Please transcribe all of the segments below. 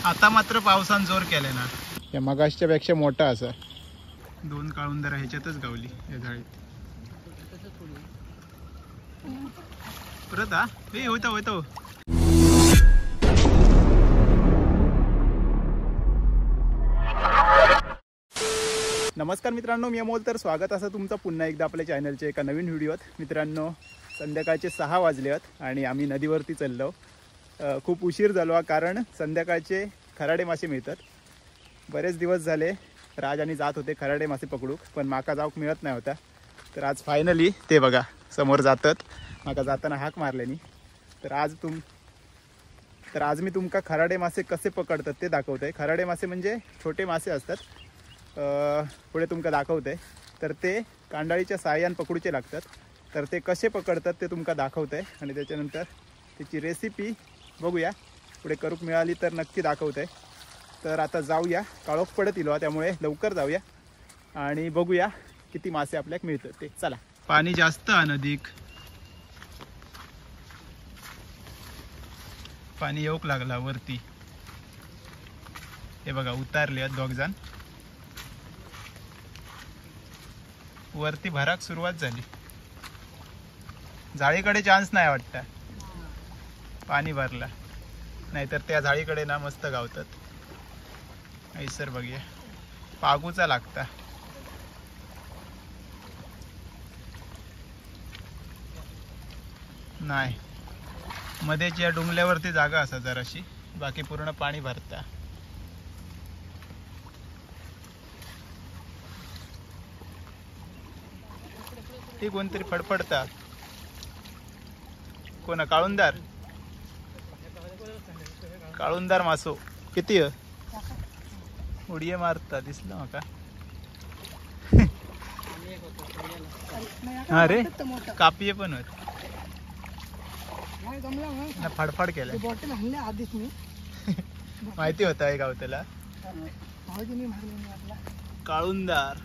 आता मात्र पावसान जोर केलाय ना. या मगाशच्या पेक्षा मोठा असा 2 काळुंदर ह्याच्यातच गावली या झाडीत. परत हा हे होता होता. नमस्कार मित्रांनो, मी अमोल. तर स्वागत असं तुमचं पुन्हा एकदा आपल्या चॅनलच्या एका नवीन व्हिडिओत. मित्रांनो, संध्याकाळचे 6 वाजले आहेत आणि आम्ही नदीवरती चाललो. खूप उशीर झालो कारण संध्याकाळचे खराडे मासे मिळतात. बरेच दिवस झाले राज आणि जात होते खराडे मासे पकडूक, पण माका जाऊक मिळत नाही होता. तर आज फायनली ते बघा समोर जातात. माका जाताना हाक मारल्यानी. तर आज मी तुमका खराडे मासे कसे पकडतात ते दाखवतोय. खराडे मासे म्हणजे छोटे मासे असतात. पुढे तुमका दाखवते. तर ते कांडाळीच्या साह्याने पकडूचे लागतात. तर ते कसे पकडतात ते तुमका दाखवते आणि त्याच्यानंतर त्याची रेसिपी बघूया. पुढे करूक मिळाली तर नक्की दाखवते. तर आता जाऊया. काळोख पडत इलो त्यामुळे लवकर जाऊया आणि बघूया किती मासे आपल्याक मिळतात ते. चला. पाणी जास्त आहे नदीक. पाणी येऊक लागला वरती. हे बघा उतारले आहेत दोघजण. वरती भराक सुरुवात झाली. जाळीकडे चान्स नाही वाटतं. पाणी भरला नाहीतर त्या जाळीकडे ना मस्त गावतात. ऐसर बघूया. पागूचा लागता. नाही मध्येच या डोंगल्यावरती जागा असा जराशी, बाकी पूर्ण पाणी भरता. ती कोणतरी फडफडता. कोणा? काळुंदार. काळुंदार मासो किती उडिये मारता दिसलं माका. हा रे कापिये पण होत. फडफड केलं. माहिती होता आहे गावतेला काळुंदार.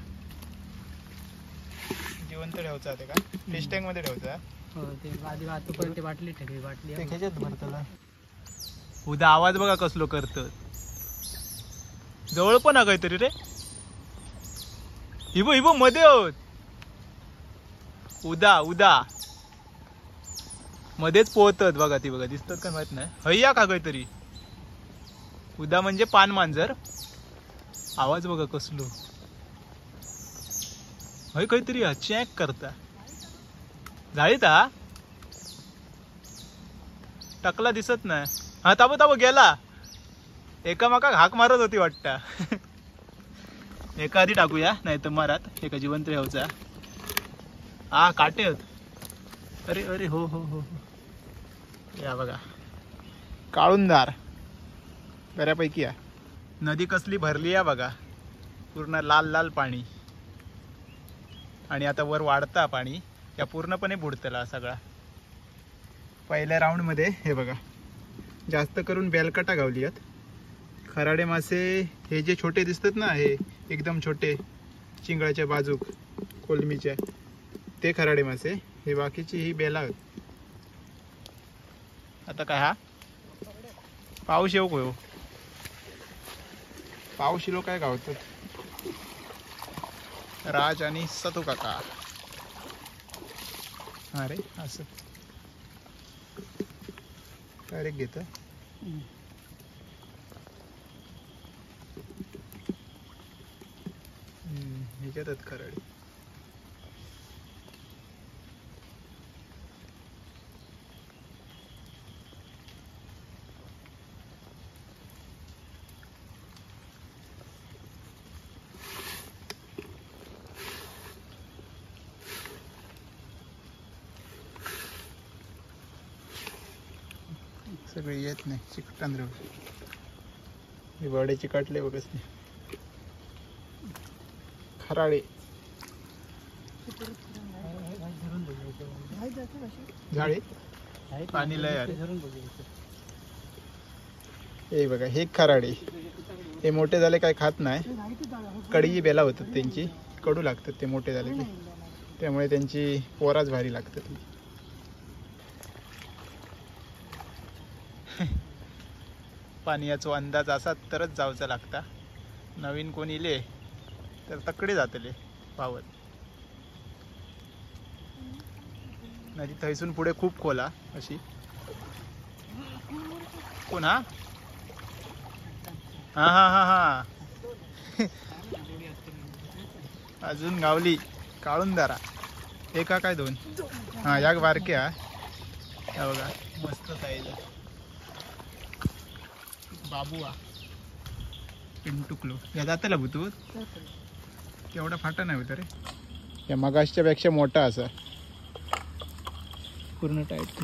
जिवंत ठेवचा ते का फिश टँक मध्ये ठेवचा. उद्या आवाज बघा कसलो करत. जवळ पण हा काहीतरी रे. हिबो हिबो मध्ये होत. उदा मध्येच पोहतात बघा. ती बघा दिसतात का माहित नाही. हैया का काहीतरी. उदा म्हणजे पान मांजर. आवाज बघा कसलो. हय काहीतरी चेक करता. जाळीत हा टकला दिसत नाही. हा ताबो गेला. एका माका हाक मारत होती वाटता. एका आधी टाकूया नाही तर मारात. एका जिवंत ठेवचा. हा काटे होत. अरे अरे हो हो हो. या बघा काळुंदार बऱ्यापैकी आहे. नदी कसली भरली आहे बघा. पूर्ण लाल लाल पाणी. आणि आता वर वाढता पाणी. या पूर्णपणे बुडतला सगळा. पहिल्या राऊंड मध्ये हे बघा जास्त करून बेलकाटा गावली आहेत. खराडे मासे हे जे छोटे दिसतात ना, हे एकदम छोटे चिंगळाच्या बाजूक कोलमीच्या, ते खराडे मासे. हे बाकीची ही बेला आहेत. आता काय हा पाऊस येऊ हो. पाऊस येलो काय गावतात. राज आणि सतू काका. अरे असं डायरेक्ट घेत. ह्याच्यातच खराडी. सगळे येत नाही. चिकटान राहू. हे बडे चिकटले बघच नाही. खराडे झाडे पाणी लय यार. हे बघा हे खराडे. हे मोठे झाले काय खात नाही. कडी बेला होतात त्यांची. कडू लागतात ते मोठे झाले की. त्यामुळे त्यांची पोराच भारी लागतात. पाण्याचो अंदाज असा तरच जावचं लागता. नवीन कोण इले तर तकडे जातले पावत. नदी थंयसून पुढे खूप खोला अशी. कोण हा हा हा हा हा अजून गावली काळुंदारा. एका काय दोन? हा याक बारक्या. हा बघा मस्त साईज. बाबू हा पिंटुकलो या जाताला भूतूत तेवढा फाटा नाही होता रे. या मगाशच्या पेक्षा मोठा असा पूर्ण टाईट.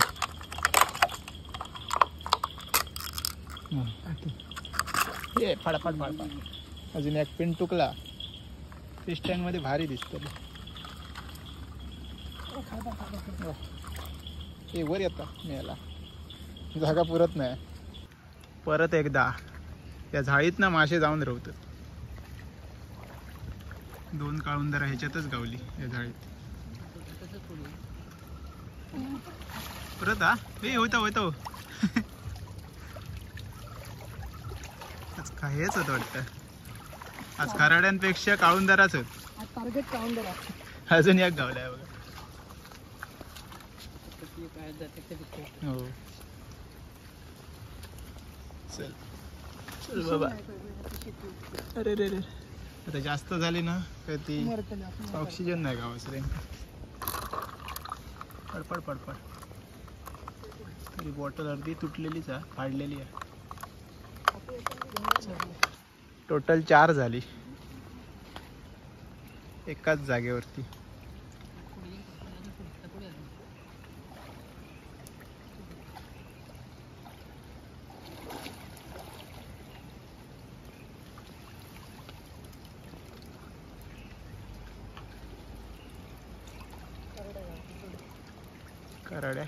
हे फाडफाड फाडफाड. अजून एक पिंटुकला फिश टँक मध्ये भारी दिसत. हे वर येता मेला जागा पुरत नाही. परत एकदा या झाळीत ना मासे जाऊन राहतात. दोन काळुंदरा ह्याच्यातच गावली या झाळीत. परत हा हे होता होता. आज कायच होत वाटतं. आज खराड्यांपेक्षा काळुंदराच होत. अजून एक गावलाय बघा. हो चल चल बाबा. अरे रे रे आता जास्त झाली ना काय ती ऑक्सिजन नाही गावास रे. पडपड पडपड. तरी बॉटल अर्धी तुटलेलीच आहे फाडलेली आहे. टोटल 4 झाली एकाच जागेवरती. कराड्या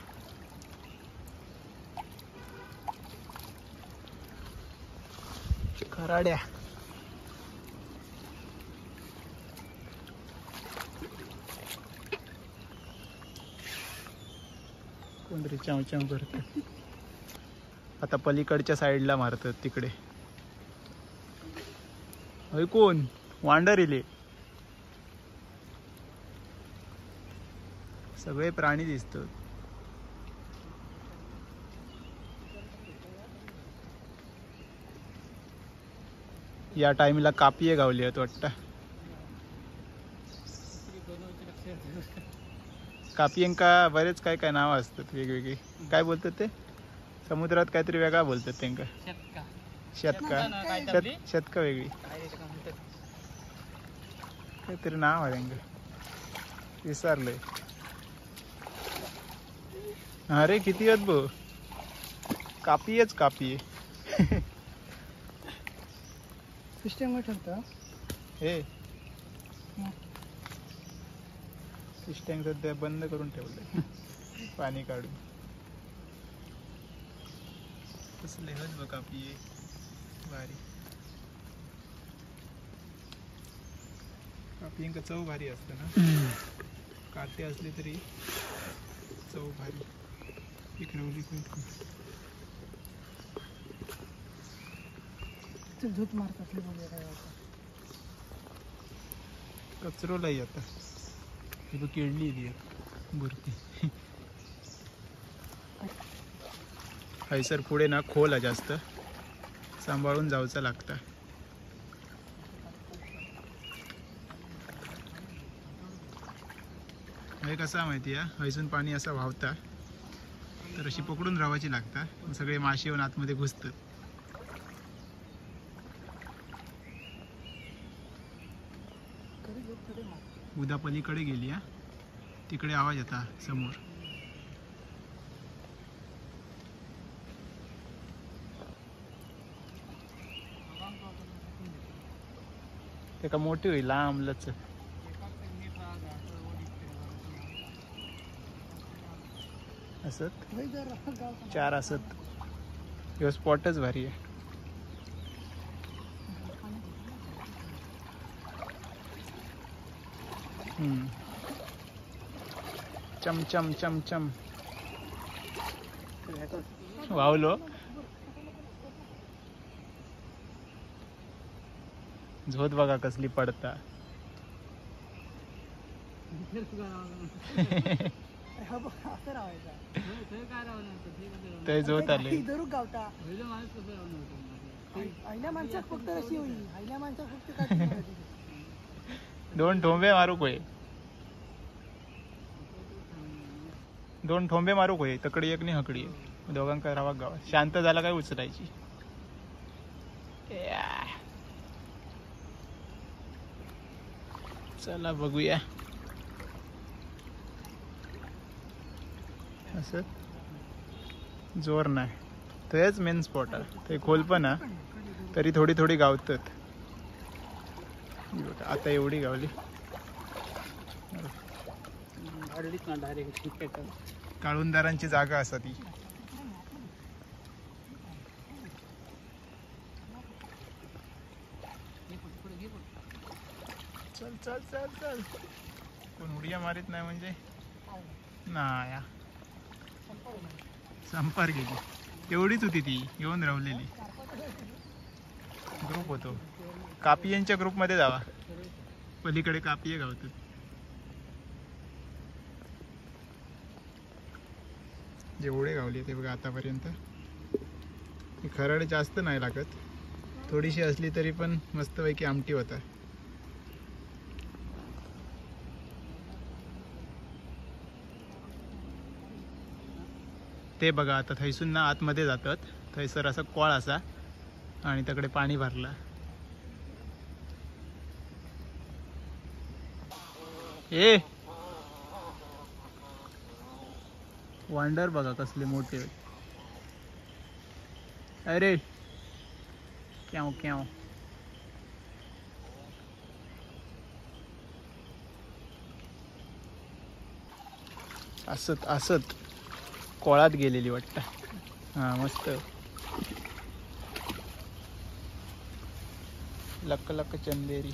कराड्या. कोणतरी चाव करत. आता पलीकडच्या साईडला मारतात तिकडे. कोण वांडर इले. सगळे प्राणी दिसतात. या टाइमला कापिये गावली आहेत वाटतं. कापियांका बरेच काय काय नावं असतात वेगवेगळी. काय बोलतात ते समुद्रात काहीतरी वेगळा बोलतात त्यांका. शतका शतका वेगळी काहीतरी नाव आहे त्यांका विसरलंय. अरे किती आहेत बो. कापियेच कापिये. सिस्टम ठरतं हे फिश टँक सध्या बंद करून ठेवलंय पाणी काढून. कसले हत बघ कापिये भारी. कापियांका चव भारी असतं ना. काटे असले तरी चव भारी. इकडे झूट मारतात कचरोलाही आता. हे बघ किडली ती बुरती. हैसर पुढे ना खोल आहे जास्त सांभाळून जायचं लागतं. हे कसं माहिती आहे हैसून पाणी असं वाहता तर अशी पकडून राहायची लागतात. सगळे मासे येऊन आतमध्ये घुसतात. उद्या पलीकडे गेली हा तिकडे आवाज येता समोर. ते का मोठी होईल लांबलच. असत 4 असत. ह्यो स्पॉटच भारी आहे. चम चम चम चम वावलो. झोत बघा कसली पडता. हा बघ, असं राहायचा. ते झोत आले. दरुक गावता. आयल्या माणसात फक्त अशी होई. आयल्या माणसात फक्त काय दोन ठोंबे मारूक होय. दोन ठोंबे मारूक होय. तकडी एक नाही हकडी एक. दोघांका रावा गावात. शांत झाला काय उचलायची. चला बघूया. असं जोर नाही. तेच मेन स्पॉट आहे. ते खोल पण आहे तरी थोडी थोडी गावतात. आता एवढी गावली. काळुंदारांची जागा असा ती. चल चल चल चल. कोण उडिया मारित नाही म्हणजे नाही. संपार गेली. एवढीच होती ती येऊन रावलेली. ग्रुप होतो. कापियांच्या ग्रुपमध्ये जावा. पलीकडे कापिये गावतात. जेवढे गावले ते बघा आतापर्यंत. खराड जास्त नाही लागत. थोडीशी असली तरी पण मस्तपैकी आमटी होता. ते बघा आता थैसून ना आतमध्ये जातात. थैसर असा कॉळ असा आणि त्याकडे पाणी भरला. ए वांडर बघा कसले मोठे. अरे क्याव क्याव. असत असत कोळात गेलेली वाटतं. हा मस्त. लक लक चंदेरी.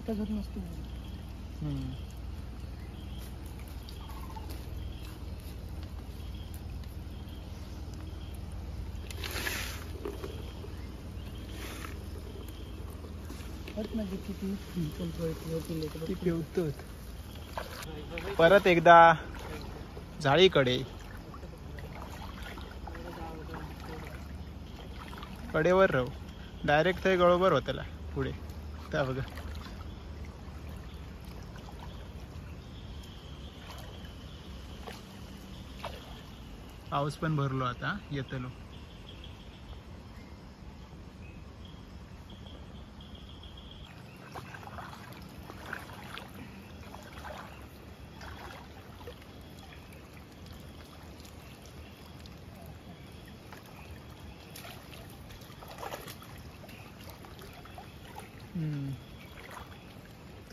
झोत नसतो. परत एकदा झाळीकडे. कडेवर राहू. डायरेक्ट ते गळोबर होतला पुढे. त्या बघा पाऊस पण भरलो आता येतलो.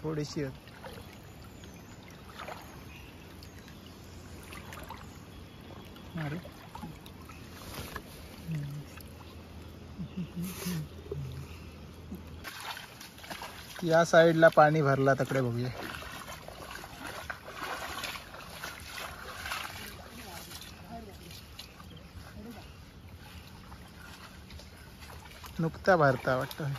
थोडीशी अरे या साईडला पाणी भरला. तकडे बघूया. नुकता भरता वाटतं.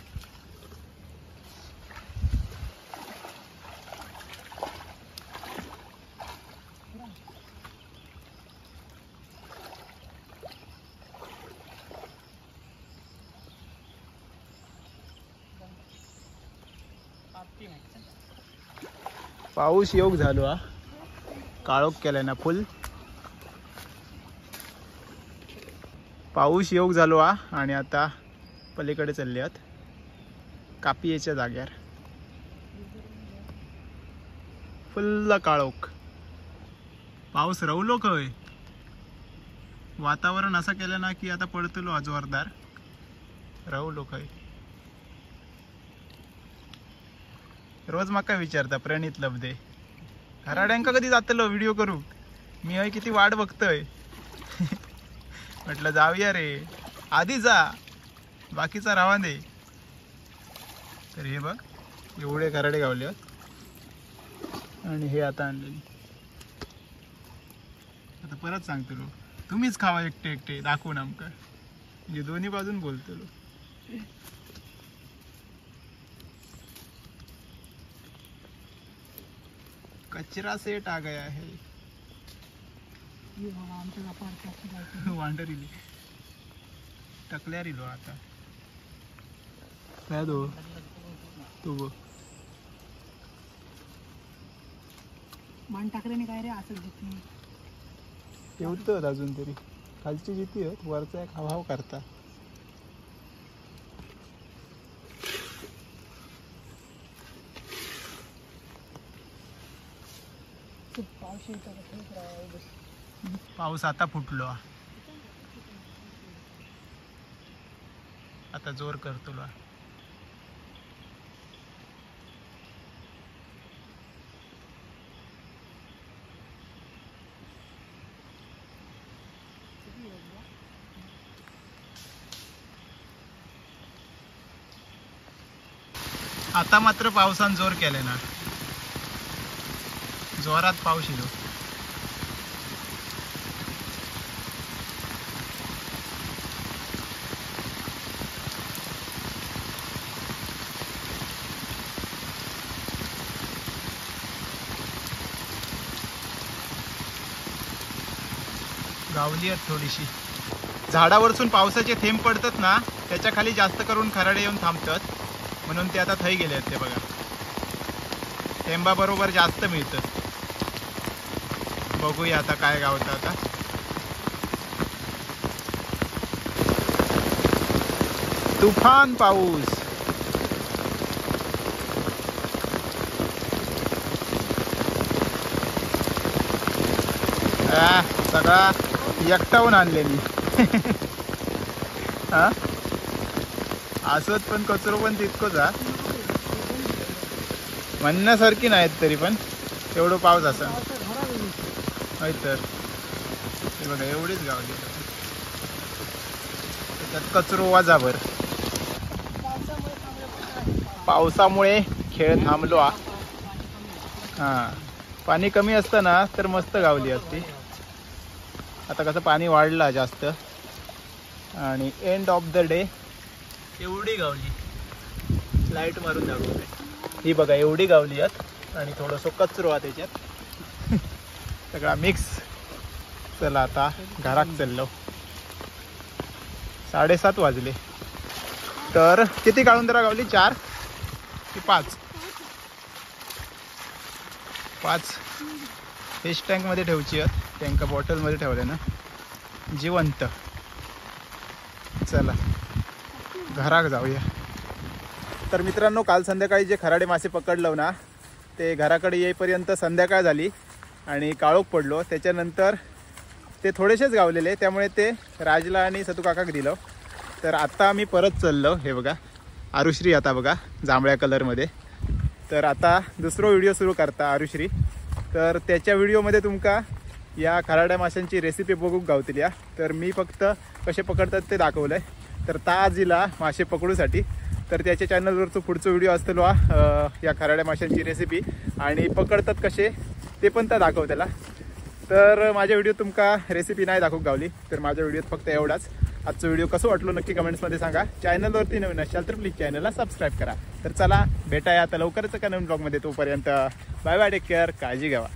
पाऊस योग झालो हा. काळोख केलाय ना फुल. पाऊस योग झालो हा आणि आता पलीकडे चालले आहात कापियेच्या जाग्यार. फुल्ल काळोख. पाऊस रवलो खय. वातावरण असं केलं ना की आता पडतलो जोरदार. रवलो खय. रोज माका विचारता प्रणित लबदे खराड्यांका कधी जातलो व्हिडिओ करू. मी हय किती वाट बघतोय. म्हटलं जाऊया रे. आधी जा बाकीचा रावा दे. तर हे बघ एवढे खराडे गावले आणि हे आता आणलेली. आता परत सांगतो तुम्हीच खावा एकटे एकटे दाखवून आमका. म्हणजे दोन्ही बाजून बोलतो. कचरा सेट आ गया है. ये बाबा आमच्या व्यापार असं जायचं. वांडर इली टकल्यार इलो आता काय दो तू बघ. मान टाकल्याने काय रे असं जिथे ठेवतात अजून तरी खालची जिती आहेत वरचा एक हावहाव करता. पावशी पाऊस आता फुटलो. आता जोर करतो. आता मात्र पावसान जोर केले ना. जोरात पाऊस येतो. गावली आहेत थोडीशी. झाडावरसून पावसाचे थेंब पडतात ना त्याच्या खाली जास्त करून खराडे येऊन थांबतात म्हणून ते आता थई गेले आहेत. ते बघा थेंबा बरोबर जास्त मिळतं. बघूया आता काय गावतं. आता तुफान पाऊस. सगळा एकटावून आणले मी. हा असत पण कचरो पण तितकोच. हा म्हणण्यासारखी नाहीत तरी पण एवढं पाऊस असा नाही तर हे बघा एवढीच गावली. त्याच्यात कचरो वाजाभर. पावसामुळे खेळ थांबलो. हा पाणी कमी असतं ना तर मस्त गावली असती. आता कसं पाणी वाढला जास्त आणि एंड ऑफ द डे एवढी गावली. लाईट मारून दाखवते. ही बघा एवढी गावली आहेत आणि थोडंसं कचरो आहे त्याच्यात सगळा मिक्स. चला आता घरात चाललो. 7:30 वाजले. तर किती काळुंदरा गावली? 4 की 5? 5 फिश टँकमध्ये ठेवची आहेत. टँक बॉटलमध्ये ठेवले ना जिवंत. चला घरात जाऊया. तर मित्रांनो काल संध्याकाळी जे खराडे मासे पकडलो ना ते घराकडे येईपर्यंत संध्याकाळ झाली आणि काळोख पडलो. त्याच्यानंतर ते थोडेसेच गावलेले त्यामुळे ते राजला आणि सतू काकाक दिलं. तर आता आम्ही परत चाललो. हे बघा आरुश्री आता बघा जांभळ्या कलरमध्ये. तर आता दुसरा व्हिडिओ सुरू करता आरुश्री. तर त्याच्या व्हिडिओमध्ये तुमका या खराड्या माशांची रेसिपी बघूक गावतील. या तर मी फक्त कसे पकडतात ते दाखवलं आहे. तर ताजीला मासे पकडूसाठी तर त्याच्या चॅनलवरचं पुढचं व्हिडिओ असतो या खराड्या माशांची रेसिपी आणि पकडतात कसे ते पण त्या दाखव त्याला. तर माझ्या व्हिडिओ तुमका रेसिपी नाही दाखवूक गावली तर माझ्या व्हिडिओत फक्त एवढाच. आजचा व्हिडिओ कसं वाटलो नक्की कमेंट्समध्ये सांगा. चॅनलवरती नवीन असाल तर प्लीज चॅनलला सबस्क्राईब करा. तर चला भेटाया आता लवकरच एका नवीन ब्लॉगमध्ये. तोपर्यंत बाय बाय, टेक केअर, काळजी घ्यावा.